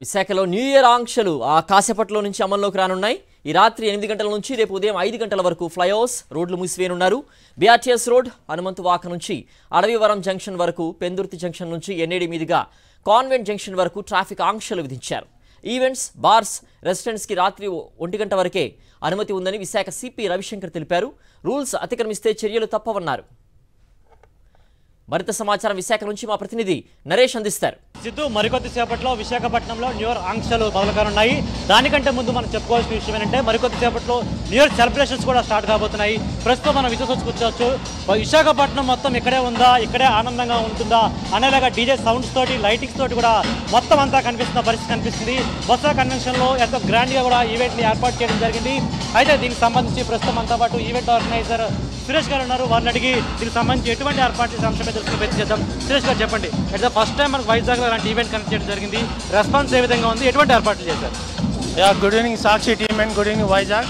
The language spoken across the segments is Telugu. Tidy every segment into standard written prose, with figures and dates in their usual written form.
విశాఖలో న్యూ ఇయర్ ఆంక్షలు కాసేపట్లో నుంచి అమల్లోకి రానున్నాయి. ఈ రాత్రి 8 గంటల నుంచి రేపు ఉదయం 5 గంటల వరకు ఫ్లైఓవర్స్ రోడ్లు మూసివేయనున్నారు. బీఆర్టీఎస్ రోడ్ హనుమంతు వాక నుంచి అడవివరం జంక్షన్ వరకు, పెందుర్తి జంక్షన్ నుంచి ఎన్ఏడి మీదుగా కాన్వెంట్ జంక్షన్ వరకు ట్రాఫిక్ ఆంక్షలు విధించారు. ఈవెంట్స్, బార్స్, రెస్టారెంట్స్కి రాత్రి 1 గంట వరకే అనుమతి ఉందని విశాఖ సిపి రవిశంకర్ తెలిపారు. రూల్స్ అతిక్రమిస్తే చర్యలు తప్పవన్నారు. మరింత సమాచారం విశాఖ నుంచి మా ప్రతినిధి నరేష్ అందిస్తారు. సిద్ధు, మరికొద్ది సేపట్లో విశాఖపట్నంలో న్యూ ఇయర్ ఆంక్షలు మొదలుకానున్నాయి. దానికంటే ముందు మనం చెప్పుకోవాల్సిన విషయం ఏంటంటే మరికొద్ది సేపట్లో న్యూ ఇయర్ సెలబ్రేషన్స్ కూడా స్టార్ట్ కాబోతున్నాయి. ప్రస్తుతం మనం విశ్వసించుకోవచ్చు, విశాఖపట్నం మొత్తం ఇక్కడే ఉందా, ఇక్కడే ఆనందంగా ఉంటుందా అనేలాగా డీజే సౌండ్స్ తోటి, లైటింగ్స్ తోటి కూడా మొత్తం అంతా కనిపిస్తున్న పరిస్థితి కనిపిస్తుంది. బొత్స కన్వెన్షన్లో ఎంతో గ్రాండ్గా కూడా ఈవెంట్ని ఏర్పాటు చేయడం జరిగింది. అయితే దీనికి సంబంధించి ప్రస్తుతం అంతా పాటు ఈవెంట్ ఆర్గనైజర్ సురేష్ గారు ఉన్నారు. వారిని అడిగి దీనికి సంబంధించి ఎటువంటి ఏర్పాటు చేసే అంశమే తెలుసుకుని ప్రయత్నం చేద్దాం. సురేష్ గారు చెప్పండి, అట్ ద ఫస్ట్ టైం మనకు వైజాగ్లో అలాంటి ఈవెంట్ కనెక్ట్ చేయడం జరిగింది. రెస్పాన్స్ ఏ విధంగా ఉంది, ఎటువంటి ఏర్పాట్లు చేశారు? Good evening Sakshi team and good evening Vizag.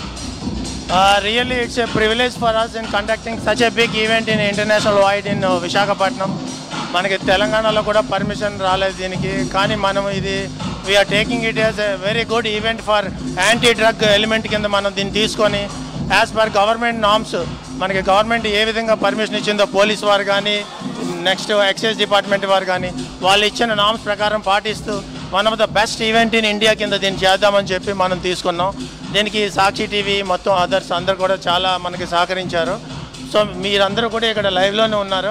Really it's a privilege for us in conducting such a big event in international wide in Visakhapatnam. మనకి తెలంగాణలో కూడా పర్మిషన్ రాలేదు దీనికి, కానీ మనం ఇది we are taking it as a very good event for anti drug element కింద మనం దీన్ని తీసుకొని యాజ్ పర్ గవర్నమెంట్ నామ్స్, మనకి గవర్నమెంట్ ఏ విధంగా పర్మిషన్ ఇచ్చిందో పోలీస్ వారు కానీ, నెక్స్ట్ ఎక్సైజ్ డిపార్ట్మెంట్ వారు కానీ వాళ్ళు ఇచ్చిన నామ్స్ ప్రకారం పాటిస్తూ one of the best event in India కింద దీన్ని చేద్దామని చెప్పి మనం తీసుకున్నాం. దీనికి సాక్షి టీవీ మొత్తం అదర్స్ అందరు కూడా చాలా మనకి సహకరించారు. సో మీరందరూ కూడా ఇక్కడ లైవ్లోనే ఉన్నారు.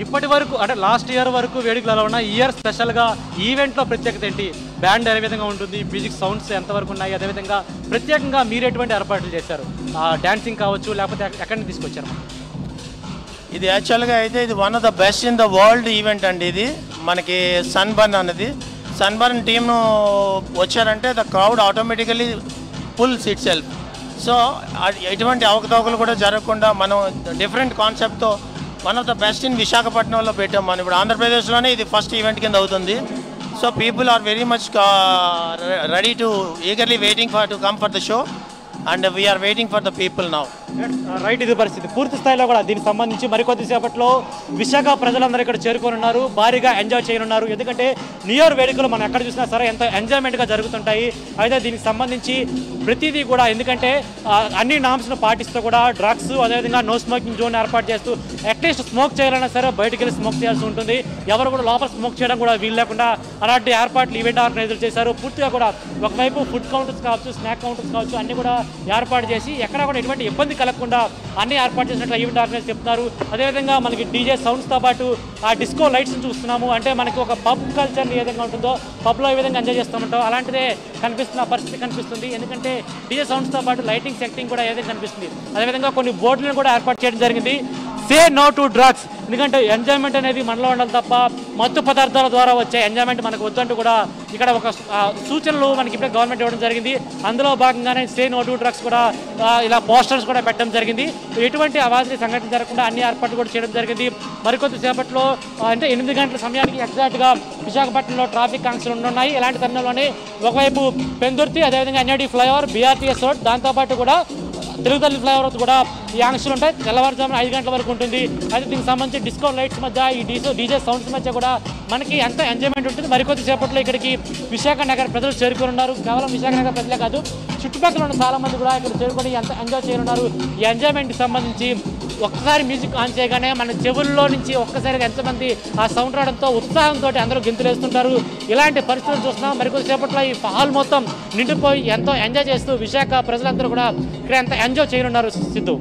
ఇప్పటి వరకు అంటే లాస్ట్ ఇయర్ వరకు వేడుకలు అలా ఉన్నాయి. ఇయర్ స్పెషల్గా ఈవెంట్లో ప్రత్యేకత ఏంటి? బ్యాండ్ ఏ విధంగా ఉంటుంది, మ్యూజిక్ సౌండ్స్ ఎంతవరకు ఉన్నాయి, అదేవిధంగా ప్రత్యేకంగా మీరు ఎటువంటి ఏర్పాట్లు చేశారు? డాన్సింగ్ కావచ్చు, లేకపోతే ఎక్కడి నుంచి తీసుకొచ్చారు? ఇది యాక్చువల్గా అయితే ఇది one of the best in the world event అండి. ఇది మనకి సన్బర్న్ అన్నది, సన్బర్న్ టీమ్ వచ్చారంటే the crowd automatically pulls itself. So ఎటువంటి అవకతవకలు కూడా జరగకుండా మనం డిఫరెంట్ కాన్సెప్ట్తో one of the best in విశాఖపట్నంలో పెట్టాం. మనం ఇప్పుడు ఆంధ్రప్రదేశ్లోనే ఇది ఫస్ట్ ఈవెంట్ కింద అవుతుంది. So people are very much ready to eagerly waiting to come for the show and we are waiting for the people now. Right, ఇది పరిస్థితి. పూర్తి స్థాయిలో కూడా దీనికి సంబంధించి మరికొద్ది సేపట్లో విశాఖ ప్రజలందరూ ఇక్కడ చేరుకోనున్నారు, భారీగా ఎంజాయ్ చేయనున్నారు. ఎందుకంటే న్యూ ఇయర్ వేడుకలు మనం ఎక్కడ చూసినా సరే ఎంతో ఎంజాయ్మెంట్గా జరుగుతుంటాయి. అయితే దీనికి సంబంధించి ప్రతిదీ కూడా, ఎందుకంటే అన్ని నామ్స్ను పాటిస్తూ కూడా డ్రగ్స్, అదేవిధంగా నో స్మోకింగ్ జోన్ ఏర్పాటు చేస్తూ అట్లీస్ట్ స్మోక్ చేయాలన్నా సరే బయటికి వెళ్ళి స్మోక్ చేయాల్సి ఉంటుంది. ఎవరు కూడా లోపల స్మోక్ చేయడం కూడా వీలు లేకుండా అలాంటి ఏర్పాట్లు ఈవెంట్ ఆర్గనైజర్ చేశారు. పూర్తిగా కూడా ఒకవైపు ఫుడ్ కౌంటర్స్ కావచ్చు, స్నాక్ కౌంటర్స్ కావచ్చు, అన్ని కూడా ఏర్పాటు చేసి ఎక్కడ కూడా ఎటువంటి ఇబ్బంది కలగకుండా అన్ని ఏర్పాటు చేసినట్లు ఈవెంట్ ఆర్గనైజర్ చెప్తున్నారు. అదేవిధంగా మనకి డీజే సౌండ్స్తో పాటు ఆ డిస్కో లైట్స్ చూస్తున్నాము. అంటే మనకి ఒక పబ్ కల్చర్ ఏ విధంగా ఉంటుందో, పబ్లో ఏ విధంగా ఎంజాయ్ చేస్తామంటో అలాంటిదే కనిపిస్తున్న పరిస్థితి కనిపిస్తుంది. ఎందుకంటే డీజే సౌండ్స్తో పాటు లైటింగ్ సెట్టింగ్ కూడా ఏదైతే కనిపిస్తుంది. అదేవిధంగా కొన్ని బోర్డులను కూడా ఏర్పాటు చేయడం జరిగింది. సే నో టు డ్రగ్స్, ఎందుకంటే ఎంజాయ్మెంట్ అనేది మనలో ఉండాలి తప్ప మత్తు పదార్థాల ద్వారా వచ్చే ఎంజాయ్మెంట్ మనకు వద్దంటూ కూడా ఇక్కడ ఒక సూచనలు మనకి ఇప్పుడే గవర్నమెంట్ ఇవ్వడం జరిగింది. అందులో భాగంగానే సే నో టు డ్రగ్స్ కూడా ఇలా పోస్టర్స్ కూడా పెట్టడం జరిగింది. ఎటువంటి అవాంఛనీయ సంఘటన జరగకుండా అన్ని ఏర్పాట్లు కూడా చేయడం జరిగింది. మరికొద్ది సేపట్లో అంటే 8 గంటల సమయానికి ఎగ్జాక్ట్గా విశాఖపట్నంలో ట్రాఫిక్ ఆంక్షలు ఉన్నాయి. ఇలాంటి తరుణంలోనే ఒకవైపు పెందుర్తి, అదేవిధంగా ఎన్ఏడి ఫ్లైఓవర్, బీఆర్టీఎస్ రోడ్, దాంతోపాటు కూడా తెలుగుతల్లి ఫ్లైఓవర్ కూడా ఈ ఆంక్షలు ఉంటాయి. తెల్లవారుజామున 5 గంటల వరకు ఉంటుంది. అయితే దీనికి సంబంధించి డిస్కో లైట్స్ మధ్య, ఈ డీజే సౌండ్స్ మధ్య కూడా మనకి ఎంత ఎంజాయ్మెంట్ ఉంటుంది. మరికొద్ది సేపట్లో ఇక్కడికి విశాఖ నగర ప్రజలు చేరుకొని ఉన్నారు. కేవలం విశాఖ నగర ప్రజలే కాదు, చుట్టుపక్కల ఉన్న చాలామంది కూడా ఇక్కడ చేరుకొని ఎంత ఎంజాయ్ చేయనున్నారు. ఈ ఎంజాయ్మెంట్కి సంబంధించి ఒక్కసారి మ్యూజిక్ ఆన్ చేయగానే మన చెవుల్లో నుంచి ఒక్కసారిగా ఎంతమంది ఆ సౌండ్ రావడంతో ఉత్సాహంతో అందరూ గెంతులేస్తుంటారు. ఇలాంటి పరిస్థితులు చూస్తున్నాం. మరికొద్ది సేపట్లో ఈ హాల్ మొత్తం నిండిపోయి ఎంతో ఎంజాయ్ చేస్తూ విశాఖ ప్రజలందరూ కూడా ఇక్కడ ఎంత ఎంజాయ్ చేయనున్నారు. సిద్ధు.